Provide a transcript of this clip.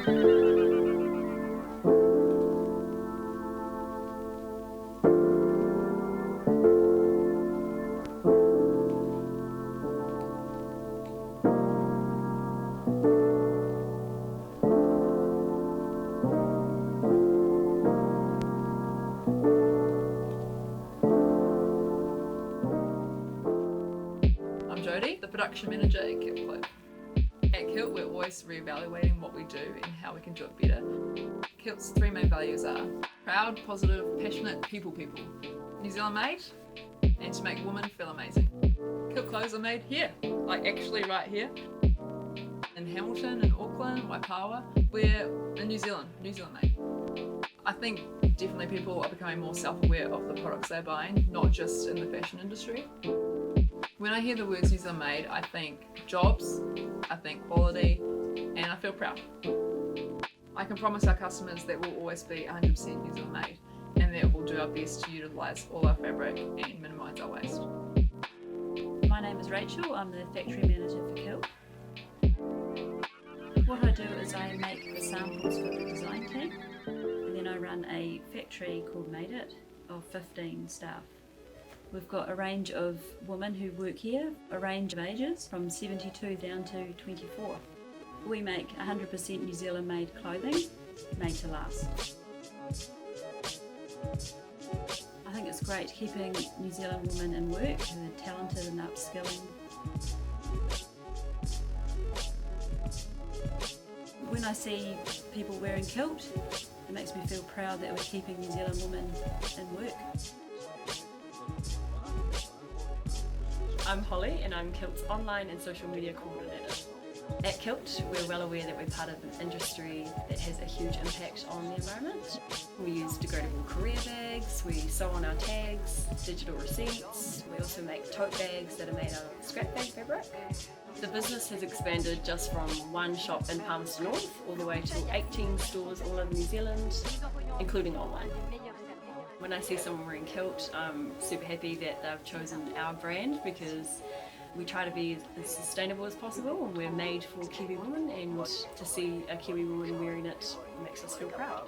I'm Jodie, the production manager at Kilt. At Kilt, we're always reevaluating what we do and how we can do it better. Kilt's three main values are proud, positive, passionate, people, New Zealand made, and to make women feel amazing. Kilt clothes are made here, like actually right here. In Hamilton, in Auckland, Waipawa, we're in New Zealand made. I think definitely people are becoming more self-aware of the products they're buying, not just in the fashion industry. When I hear the words New Zealand made, I think jobs, I think quality, and I feel proud. I can promise our customers that we'll always be 100% New Zealand made, and that we'll do our best to utilise all our fabric and minimise our waste. My name is Rachel, I'm the factory manager for Kilt. What I do is I make the samples for the design team, and then I run a factory called Made It of 15 staff. We've got a range of women who work here, a range of ages from 72 down to 24. We make 100% New Zealand made clothing, made to last. I think it's great keeping New Zealand women in work who are talented and upskilling. When I see people wearing kilt, it makes me feel proud that we're keeping New Zealand women in work. I'm Holly and I'm Kilt's online and social media coordinator. At Kilt, we're well aware that we're part of an industry that has a huge impact on the environment. We use degradable courier bags, we sew on our tags, digital receipts, we also make tote bags that are made out of scrap bag fabric. The business has expanded just from one shop in Palmerston North all the way to 18 stores all over New Zealand, including online. When I see someone wearing kilt, I'm super happy that they've chosen our brand because we try to be as sustainable as possible, and we're made for Kiwi women, and to see a Kiwi woman wearing it makes us feel proud.